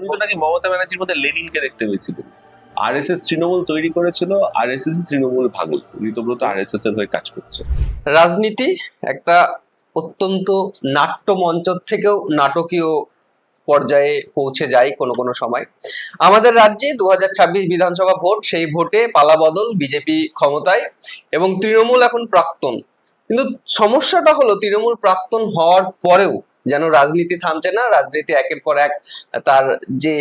উনি তো নাকি মমতা ব্যানার্জির মধ্যে লেনিনকে দেখতে পেয়েছিলেন। আরএসএস তৃণমূল তৈরি করেছিল, আরএসএস তৃণমূল ভাঙল। ঋতব্রত আরএসএস এর হয়ে কাজ করছে। রাজনীতি একটা অত্যন্ত নাট্য মঞ্চ থেকেও নাটকীয় পর্যায়ে পৌঁছে যায় কোনো কোনো সময়। আমাদের রাজ্যে 2026 বিধানসভা ভোট, সেই ভোটে পালাবদল, বিজেপি ক্ষমতায় এবং তৃণমূল এখন প্রাক্তন। কিন্তু সমস্যাটা হলো তৃণমূল প্রাক্তন হওয়ার পরেও যেন রাজনীতি থামছে না, রাজনীতি একের পর এক তার যে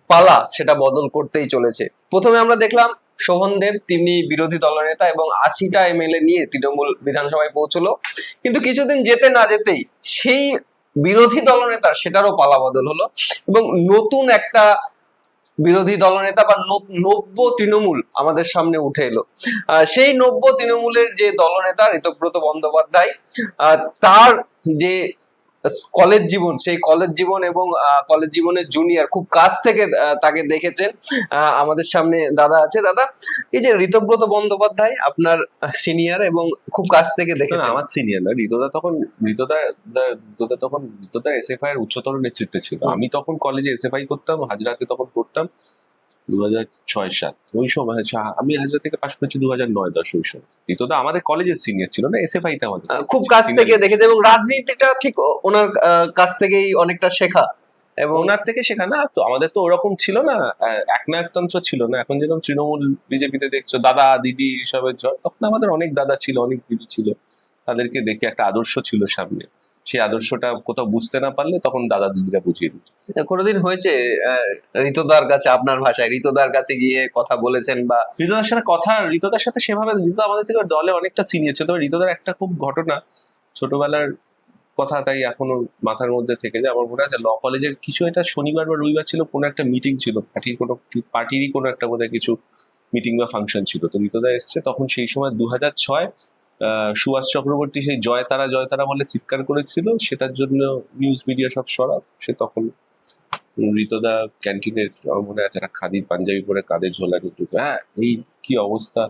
পালা সেটা বদল করতেই চলেছে। প্রথমে আমরা দেখলাম শোভনদেব, তিনি বিরোধী দলনেতা এবং 80টা এমএলএ নিয়ে তৃণমূল বিধানসভায় পৌঁছলো, কিন্তু কিছুদিন যেতে না যেতেই সেই বিরোধী দলনেতা সেটারও পালা বদল হলো এবং নতুন একটা বিরোধী দলনেতা বা নব্য তৃণমূল আমাদের সামনে উঠে এলো। সেই নব্য তৃণমূলের যে দলনেতা ঋতব্রত বন্দ্যোপাধ্যায়, তার যে কলেজ জীবন, সেই কলেজ জীবন এবং কলেজ জীবনের জুনিয়র, খুব কাছ থেকে তাকে দেখেছেন। আমাদের সামনে দাদা আছে। দাদা, এই যে ঋতব্রত বন্দ্যোপাধ্যায় আপনার সিনিয়র এবং খুব কাছ থেকে দেখেছেন। আমার সিনিয়র না, ঋতদা এসএফআই এর উচ্চতর নেতৃত্বে ছিল। আমি তখন কলেজে এসএফআই করতাম, হাজরাতে তখন পড়তাম 2006-07 ওই সময়। আমি হাজরা থেকে পাশ করেছি 2009-10 ওই সময়। ঋতদা আমাদের কলেজের সিনিয়র ছিল না, এসএফআই তে আমাদের খুব কাছ থেকে দেখেছে এবং রাজনীতিটা ঠিক ওনার কাছ থেকেই অনেকটা শেখা। এবং ওনার থেকে শেখা না তো, আমাদের তো ওরকম ছিল না, একনায়কতন্ত্র ছিল না। এখন যেরকম তৃণমূল বিজেপিতে দেখছো দাদা দিদি এসবের ঝড়, তখন আমাদের অনেক দাদা ছিল, অনেক দিদি ছিল, তাদেরকে দেখে একটা আদর্শ ছিল সামনে। সেই আদর্শটা কোথাও বুঝতে না পারলে তখন দাদা দিদিরা বুঝিয়ে দিত। কোনোদিন হয়েছে ঋতদার কাছে, আপনার ভাষায় ঋতদার কাছে গিয়ে কথা বলেছেন বা ঋতদার সাথে সেভাবে, ঋতদা আমাদের থেকে দলে অনেকটা সিনিয়র ছিল। তবে ঋতদার একটা খুব ঘটনা, ছোটবেলার কথা, তাই এখনো মাথার মধ্যে থেকে যায়। আমার মনে আছে ল কলেজের কিছু একটা শনিবার বা রবিবার ছিল, কোনো একটা মিটিং ছিল, পার্টিরই কোনো একটা বোধহয় কিছু মিটিং বা ফাংশন ছিল। তো ঋতদা এসছে তখন, সেই সময় 2006 সুভাষ চক্রবর্তী সেই জয়তারা জয়তারা বলে চিৎকার করেছিল, সেটার জন্য নিউজ মিডিয়া সব সরাব। সে তখন ঋতদা ক্যান্টিনের, আমার মনে আছে, একটা খাদির পাঞ্জাবি পরে কাঁধে ঝোলা নিয়ে ঢুকে, হ্যাঁ এই কি অবস্থা,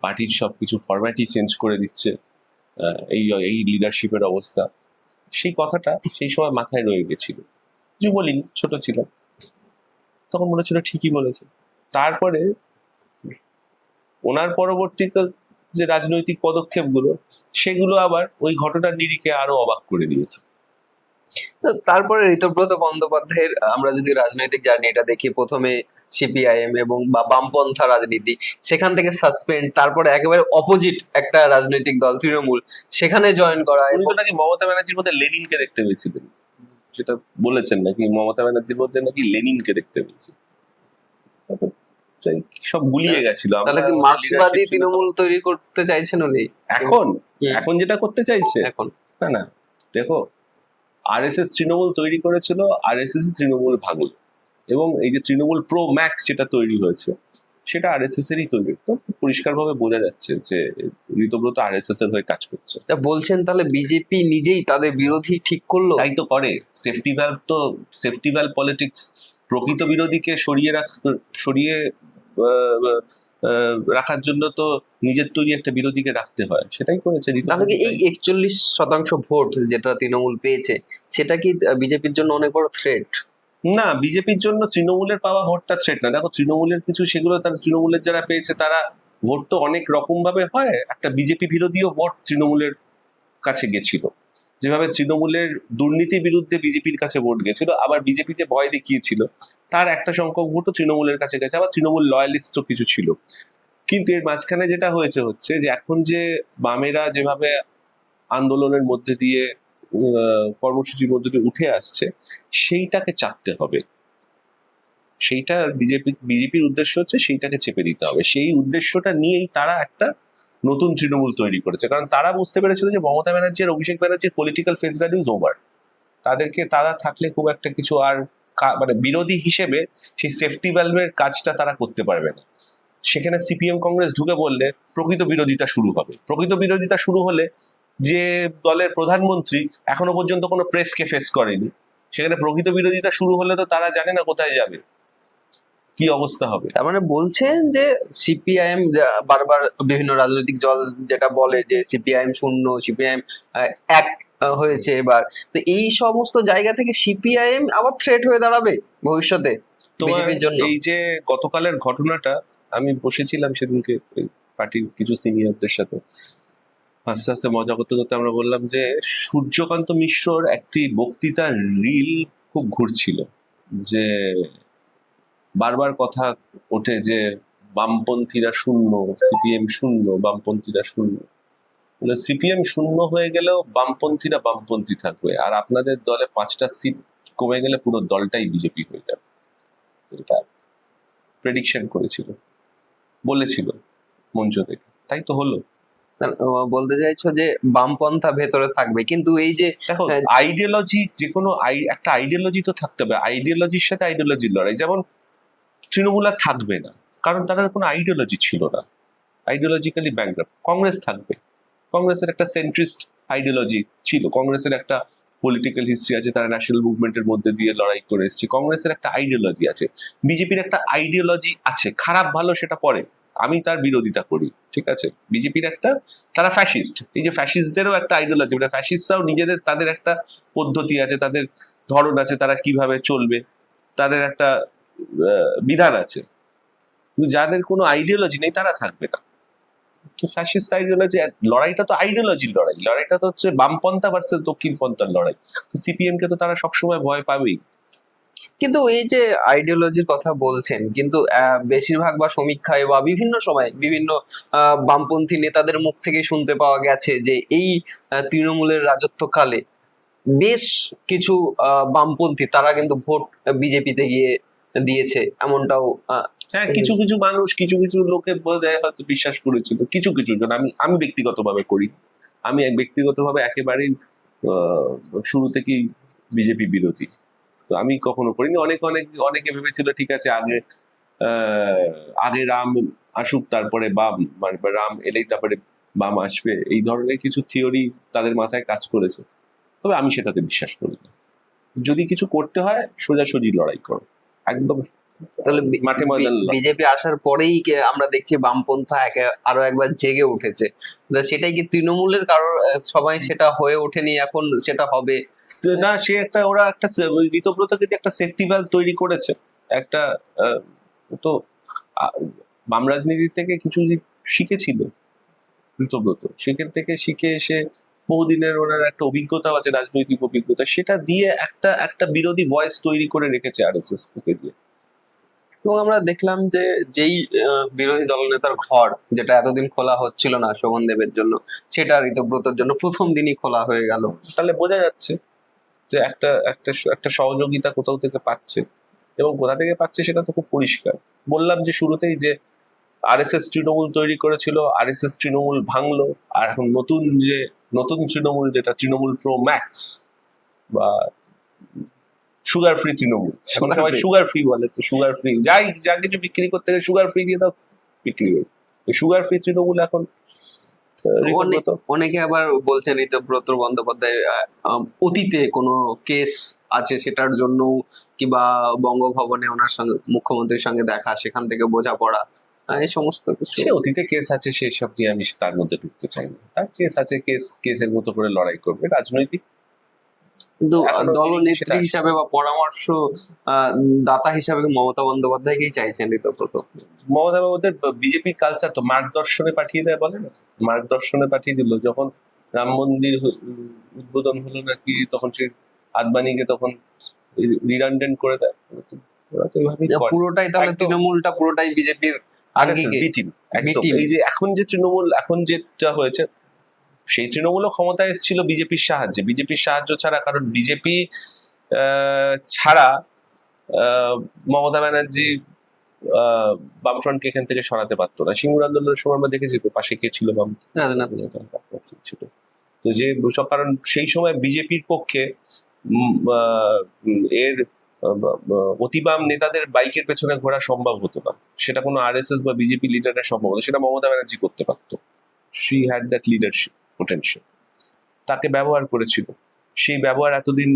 পার্টির সবকিছু ফরম্যাটই চেঞ্জ করে দিচ্ছে, এই লিডারশিপের অবস্থা। সেই কথাটা সেই সময় মাথায় রয়ে গেছিল। কিছু বলিনি, ছোট ছিলাম তখন, মনে ছিল ঠিকই বলেছে। তারপরে ওনার পরবর্তীতে যে রাজনৈতিক পদক্ষেপগুলো, সেগুলো আবার ওই ঘটনার নিরিখে আরো অবাক করে দিয়েছে। তারপরে ঋতব্রত বন্দ্যোপাধ্যায়ের আমরা যদি রাজনৈতিক জার্নিটা দেখি, প্রথমে সিপিআইএম এবং বা বামপন্থা রাজনীতি, সেখান থেকে সাসপেন্ড, তারপরে একেবারে অপোজিট একটা রাজনৈতিক দল তৃণমূল, সেখানে জয়েন করা। উনি তো নাকি মমতা ব্যানার্জির মধ্যে লেনিনকে দেখতে পেয়েছিলেন, সেটা বলেছেন নাকি, মমতা ব্যানার্জির মধ্যে নাকি লেনিনকে দেখতে পেয়েছি। সব গুলিয়ে গেছিল। তাহলে কি মার্ক্সবাদী তৃণমূল তৈরি করতে চাইছেন উনি এখন যেটা করতে চাইছে? এখন না, দেখো, আরএসএস তৃণমূল তৈরি করেছিল, আরএসএস তৃণমূল ভাঙল। এবং এই যে তৃণমূল প্রো ম্যাক্স যেটা তৈরি হয়েছে, সেটা আরএসএস এরই তৈরি। তো পরিষ্কারভাবে বোঝা যাচ্ছে যে ঋতব্রত আরএসএস এর হয়ে কাজ করছে। বলছেন তাহলে বিজেপি নিজেই তাদের বিরোধী ঠিক করলো? তাই তো করে। সেফটি ভ্যালভ পলিটিক্স, প্রকৃত বিরোধীকে সরিয়ে রাখার জন্য তো নিজের তৈরি একটা বিরোধীকে রাখতে হয়, সেটাই করেছে। তাহলে কি এই 41% ভোট যেটা তৃণমূল পেয়েছে, সেটা কি বিজেপির জন্য অনেক বড় থ্রেট? না, বিজেপির জন্য তৃণমূলের পাওয়া ভোটটা থ্রেট না। দেখো, তৃণমূলের কিছু, সেগুলো তারা তৃণমূলের যারা পেয়েছে, তারা ভোট তো অনেক রকম ভাবে হয়। একটা বিজেপি বিরোধীও ভোট তৃণমূলের কাছে গেছিল, যেভাবে তৃণমূলের দুর্নীতির বিরুদ্ধে বিজেপির কাছে ভোট গেছিল, আবার বিজেপি যে ভয় দেখিয়েছিল তার একটা সংখ্যক ভোটও তৃণমূলের কাছে গেছে, আবার তৃণমূল লয়ালিস্টও কিছু ছিল। কিন্তু এর মাঝখানে যেটা হচ্ছে যে এখন যে বামেরা যেভাবে আন্দোলনের মধ্যে দিয়ে, কর্মসূচির মধ্যে দিয়ে উঠে আসছে, সেইটাকে চাপতে হবে। সেইটা বিজেপির উদ্দেশ্য হচ্ছে সেইটাকে চেপে দিতে হবে। সেই উদ্দেশ্যটা নিয়েই তারা একটা নতুন তৃণমূল তৈরি করেছে, কারণ তারা বুঝতে পেরেছিল যে মমতা ব্যানার্জি আর অভিষেক ব্যানার্জির political face value is over. তারা থাকলে খুব একটা কিছু আর মানে বিরোধী হিসেবে সেই সেফটি ভ্যালভের কাজটা তারা করতে পারবে না। সেখানে সিপিএম কংগ্রেস ঢুকে বললে প্রকৃত বিরোধিতা শুরু হবে। প্রকৃত বিরোধিতা শুরু হলে, যে দলের প্রধানমন্ত্রী এখনো পর্যন্ত কোনো প্রেসকে ফেস করেনি, সেখানে প্রকৃত বিরোধিতা শুরু হলে তো তারা জানে না কোথায় যাবে, কি অবস্থা হবে। তার মানে বলছেন যে সিপিআইএম বারবার বিভিন্ন রাজনৈতিক দল যেটা বলে যে সিপিআইএম শূন্য, সিপিআইএম এক হয়েছে এবার। তো এই সমস্ত জায়গা থেকে সিপিআইএম আবার থ্রেট হয়ে দাঁড়াবে ভবিষ্যতে তোমার বিজেপির জন্য। এই যে গতকালের ঘটনাটা, আমি বসেছিলাম সেদিনকে পার্টির কিছু সিনিয়রদের সাথে, আস্তে আস্তে মজা করতে করতে আমরা বললাম যে সূর্যকান্ত মিশ্রর একটি বক্তৃতার রিল খুব ঘুরছিল, যে বারবার কথা ওঠে যে বামপন্থীরা শূন্য, সিপিএম শূন্য, বামপন্থীরা শূন্য। সিপিএম শূন্য হয়ে গেলেও বামপন্থীরা বামপন্থী থাকবে, আর আপনাদের দলে 5টা সিট কমে গেলে পুরো দলটাই বিজেপি হয়ে যাবে। এটা প্রেডিকশন করেছিল, বলেছিল মঞ্চ থেকে, তাই তো হলো। বলতে চাইছো যে বামপন্থা ভেতরে থাকবে, কিন্তু এই যে দেখো আইডিওলজি, যে কোনো একটা আইডিওলজি তো থাকতে হবে, আইডিওলজির সাথে আইডিওলজির লড়াই। যেমন তৃণমূল আর থাকবে না, কারণ তাদের কোনো আইডিওলজি ছিল না, আইডিওলজিক্যালি ব্যাংকরাপ্ট। কংগ্রেস থাকবে, কংগ্রেসের একটা সেন্ট্রিস্ট আইডিওলজি ছিল, কংগ্রেসের একটা পলিটিক্যাল হিস্ট্রি আছে, তারা ন্যাশনাল মুভমেন্টের মধ্যে দিয়ে লড়াই করে এসেছে, কংগ্রেসের একটা আইডিওলজি আছে। বিজেপির একটা আইডিওলজি আছে, খারাপ ভালো সেটা পরে, আমি তার বিরোধিতা করি, ঠিক আছে। বিজেপির একটা, তারা ফ্যাসিস্ট, এই যে ফ্যাসিস্টদেরও একটা আইডিওলজি, মানে ফ্যাসিস্টরাও নিজেদের, তাদের একটা পদ্ধতি আছে, তাদের ধরন আছে, তারা কিভাবে চলবে, তাদের একটা বিধান আছে। কিন্তু যাদের কোনো আইডিওলজি নেই তারা থাকবে না। ফ্যাসিস্ট আইডিওলজি, লড়াইটা তো আইডিওলজির লড়াই, লড়াইটা তো হচ্ছে বামপন্থা ভার্সেস দক্ষিণপন্থার লড়াই। তো সিপিএম কে তো তারা সবসময় ভয় পাবেই। কিন্তু এই যে আইডিওলজির কথা বলছেন, কিন্তু বেশিরভাগ বা সমীক্ষায় বা বিভিন্ন সময় বিভিন্ন বামপন্থী নেতাদের মুখ থেকে শুনতে পাওয়া গেছে যে এই তৃণমূলের রাজত্বকালে বেশ কিছু বামপন্থী তারা কিন্তু ভোট বিজেপিতে গিয়ে দিয়েছে, এমনটাও হ্যাঁ, কিছু কিছু মানুষ, কিছু কিছু লোকে বোধহয় হয়তো বিশ্বাস করেছিল, কিছু কিছু জন। আমি ব্যক্তিগতভাবে করি, আমি ব্যক্তিগতভাবে একেবারেই শুরু থেকেই বিজেপি বিরোধী। তো আমি কখনো করিনি। অনেকে ভেবেছিল ঠিক আছে, আগে রাম আসুক, তারপরে বাম, মানে রাম এলেই তারপরে বাম আসবে, এই ধরনের কিছু থিওরি তাদের মাথায় কাজ করেছে। তবে আমি সেটাতে বিশ্বাস করি না। যদি কিছু করতে হয় সোজাসুজি লড়াই করো, একদম তাহলে মাঠে ময়দানে লড়াই। বিজেপি আসার পরেই আমরা দেখছি বামপন্থা আরো একবার জেগে উঠেছে। সেটাই কি তৃণমূলের কারোর সবাই সেটা হয়ে ওঠেনি, এখন সেটা হবে না, সে একটা, ওরা একটা ঋতব্রত কিন্তু একটা সেফটি ভ্যালভ তৈরি করেছে একটা। তো বাম রাজনীতি থেকে কিছু শিখেছিল ঋতব্রত, সেখান থেকে শিখে এসে বহুদিনের ওনার একটা অভিজ্ঞতা আছে, রাজনৈতিক অভিজ্ঞতা, সেটা দিয়ে একটা একটা বিরোধী ভয়েস তৈরি করে রেখেছে আরএসএস কে দিয়ে। এবং আমরা দেখলাম যে যেই বিরোধী দলনেতার ঘর যেটা এতদিন খোলা হচ্ছিল না শোভন দেবের জন্য, সেটা ঋতব্রতর জন্য প্রথম দিনই খোলা হয়ে গেল। তাহলে বোঝা যাচ্ছে যে একটা একটা একটা সহযোগিতা কোথাও থেকে পাচ্ছে, এবং কোথা থেকে পাচ্ছে সেটা তো খুব পরিষ্কার। বললাম যে শুরুতেই যে আরএসএস তৃণমূল তৈরি করেছিল, আরএসএস তৃণমূল ভাঙলো, আর এখন নতুন তৃণমূল, যেটা তৃণমূল প্রো ম্যাক্স বা সুগার ফ্রি তৃণমূল, এখন সবাই সুগার ফ্রি বলে, তো সুগার ফ্রি যা কিছু বিক্রি করতে গেলে সুগার ফ্রি দিয়ে দাও, বিক্রি হয়ে সুগার ফ্রি তৃণমূল এখন। অনেকে আবার বলছেন ঋতব্রত বন্দ্যোপাধ্যায় অতীতে কোনো কেস আছে সেটার জন্য, কিংবা বঙ্গভবনে ওনার সঙ্গে মুখ্যমন্ত্রীর সঙ্গে দেখা, সেখান থেকে বোঝাপড়া, এই সমস্ত কিছু। সে অতীতে কেস আছে, সেই সব নিয়ে আমি তার মধ্যে ঢুকতে চাই না। তার কেস আছে, কেসের মতো করে লড়াই করবে, রাজনৈতিক। কিন্তু দলনেত্রী হিসাবে বা পরামর্শ দাতা হিসাবে মমতা বন্দ্যোপাধ্যায়কেই চাইছেন ঋতব্রত। মমতা ওদের বিজেপির কালচার তো মার্গদর্শনে পাঠিয়ে দেয়, বলে না, মার্গদর্শনে পাঠিয়ে দিল। যখন রাম মন্দির উদ্বোধন হলো নাকি, তখন সে আদবানিকে তখন রিডান্ডেন্ট করে দেয়। ওরা তো এইভাবেই করে। পুরোটাই তাহলে তৃণমূলটা পুরোটাই বিজেপির বি টিম, একদম। এই যে এখন যে তৃণমূল, এখন যেটা হয়েছে, সেই তৃণমূলও ক্ষমতায় এসেছিল বিজেপির সাহায্যে, বিজেপির সাহায্য ছাড়া। কারণ বিজেপি ছাড়া মমতা ব্যানার্জি বামফ্রন্টকে এখান থেকে সরাতে পারতো না। সিঙ্গুর আন্দোলনের সময় আমরা দেখেছি তো পাশে কে ছিল, রাজনাথ ছিল। তো যে কারণ সেই সময় বিজেপির পক্ষে এর অতিবাম নেতাদের বাইকের পেছনে ঘোরা সম্ভব হতো না, সেটা কোনো আরএসএস বা বিজেপি লিডারের সম্ভব হতো, সেটা মমতা ব্যানার্জি করতে পারতো। She had that leadership potential, তাকে ব্যবহার করেছিল। সেই ব্যবহার এতদিন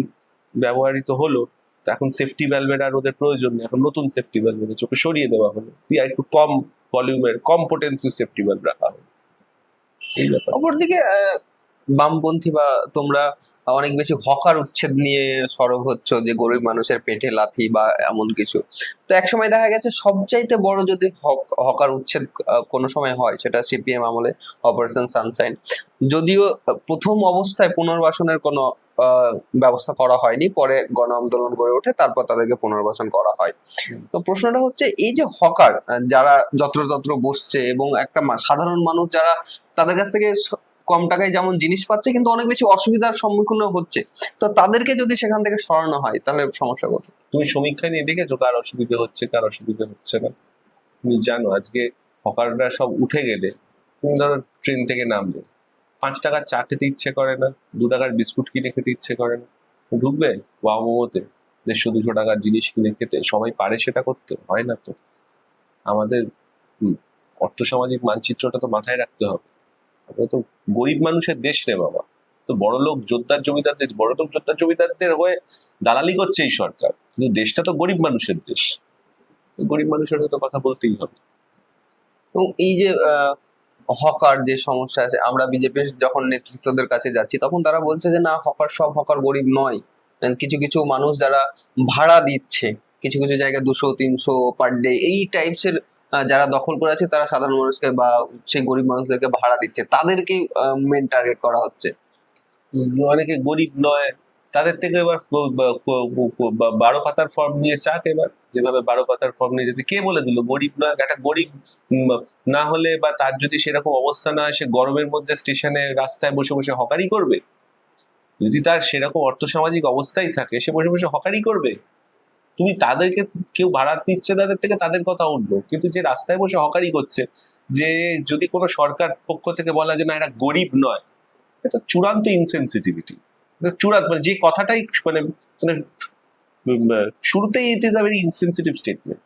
ব্যবহৃত হলো, এখন সেফটি ভ্যালভের আর ওদের প্রয়োজন নেই, এখন নতুন সেফটি ভ্যালভ চোখে সরিয়ে দেওয়া হলো, দিয়ে একটু কম ভলিউমের, কম পোটেন্সি সেফটি ভ্যালভ রাখা হলো। এই ব্যাপার। অপরদিকে বামপন্থী বা তোমরা অনেক বেশি হকার উচ্ছেদ নিয়ে সরব হচ্ছে, যে গরিব মানুষের পেটে লাথি বা এমন কিছু। তো একসময় দেখা গেছে সবচাইতে বড় যদি হকার উচ্ছেদ কোনো সময় হয়, সেটা সিপিএম আমলে অপারেশন সানশাইন। যদিও প্রথম অবস্থায় পুনর্বাসনের কোনো ব্যবস্থা করা হয়নি, পরে গণ আন্দোলন গড়ে ওঠে, তারপর তাদেরকে পুনর্বাসন করা হয়। তো প্রশ্নটা হচ্ছে, এই যে হকার যারা যত্রতত্র বসছে এবং একটা সাধারণ মানুষ যারা তাদের কাছ থেকে কম টাকায় যেমন জিনিস পাচ্ছে, কিন্তু অনেক বেশি অসুবিধার সম্মুখীন হচ্ছে, তো তাদেরকে যদি সেখান থেকে সরানো হয় তাহলে সমস্যা কোথায়? তুমি সমীক্ষা নিয়ে দেখেছো কার অসুবিধা হচ্ছে কার অসুবিধা হচ্ছে না? তুমি জানো আজকে হকাররা সব উঠে গেলে, তুমি ধরো ট্রেন থেকে নামলে, 5 টাকার চা খেতে ইচ্ছে করে না, 2 টাকার বিস্কুট কিনে খেতে ইচ্ছে করে না, ঢুকবে ওয়াও মোমোতে 150-200 টাকার জিনিস কিনে খেতে? সবাই পারে সেটা করতে? হয় না তো। আমাদের অর্থসামাজিক মানচিত্রটা তো মাথায় রাখতে হবে। আমরা তো গরিব মানুষের দেশ রে বাবা। তো বড়লোক জমিদারদের হয়ে দালালি করছে এই সরকার, কিন্তু দেশটা তো গরিব মানুষের দেশ। গরিব মানুষের হয়তো কথা বলতেই হবে। এবং এই যে হকার যে সমস্যা আছে, আমরা বিজেপির যখন নেতৃত্বদের কাছে যাচ্ছি তখন তারা বলছে যে না, সব হকার গরিব নয়। কিছু কিছু মানুষ যারা ভাড়া দিচ্ছে, কিছু কিছু জায়গায় 200-300 পার ডে এই টাইপস এর যারা দখল করে আছে, তারা সাধারণ মানুষকে বা সেই গরিব মানুষদেরকে ভাড়া দিচ্ছে, তাদেরকে মেন টার্গেট করা হচ্ছে। অনেকে গরিব নয়, তাদের থেকে এবার 12 পাতার ফর্ম নিয়ে চাক। এবার যেভাবে 12 পাতার ফর্ম নিয়ে যাচ্ছে, কে বলে দিল গরিব নয়? একটা গরিব না হলে বা তার যদি সেরকম অবস্থা না হয়, সে গরমের মধ্যে স্টেশনে রাস্তায় বসে বসে হকারি করবে? যদি তার সেরকম অর্থসামাজিক অবস্থাই থাকে, সে বসে বসে হকারি করবে? তুমি তাদেরকে, কেউ ভাড়া দিচ্ছে তাদের থেকে, তাদের কথা উঠলো, কিন্তু যে রাস্তায় বসে হকারি করছে, যে যদি কোনো সরকার পক্ষ থেকে বলা যে না এরা গরিব নয়, এটা চূড়ান্ত ইনসেনসিটিভিটি। চূড়ান্ত, মানে যে কথাটাই মানে মানে শুরুতেই it is a very insensitive statement.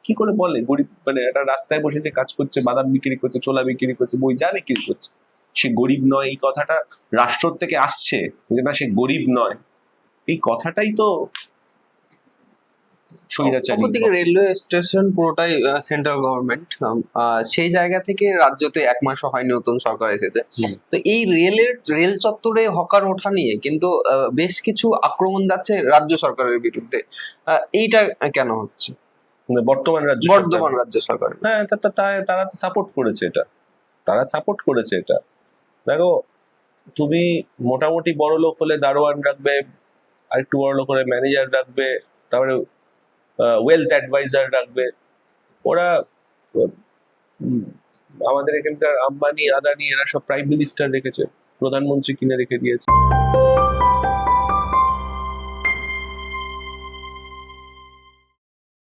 কি করে বলে গরিব? মানে একটা রাস্তায় বসে যে কাজ করছে, বাদাম বিক্রি করছে, ছোলা বিক্রি করছে, বই যা বিক্রি করছে, সে গরিব নয়? এই কথাটা রাষ্ট্র থেকে আসছে যে না সে গরিব নয়, এই কথাটাই তো স্বৈরাচারী। অপরদিকে রেলওয়ে স্টেশন পুরোটাই সেন্ট্রাল গভর্নমেন্ট, সেই জায়গা থেকে রাজ্যতে 1 মাসও হয়নি নতুন সরকার এসেছে। তো এই রেল চত্বরে হকার ওঠা নিয়ে কিন্তু বেশ কিছু আক্রমণ যাচ্ছে রাজ্য সরকারের বিরুদ্ধে। এইটা কেন হচ্ছে? মানে বর্তমান রাজ্য সরকার। হ্যাঁ, তারা তো সাপোর্ট করেছে এটা। তারা সাপোর্ট করেছে এটা। দেখো, তুমি মোটামুটি বড় লোক হলে দারোয়ান রাখবে, আরেকটু বড় লোক হলে ম্যানেজার রাখবে, তারপরে ওয়েলথ অ্যাডভাইজার রাখবে। ওরা আমাদের এখানকার আম্বানি, আদানি, এরা সব প্রাইম মিনিস্টার রেখেছে, প্রধানমন্ত্রী কিনে রেখে দিয়েছে।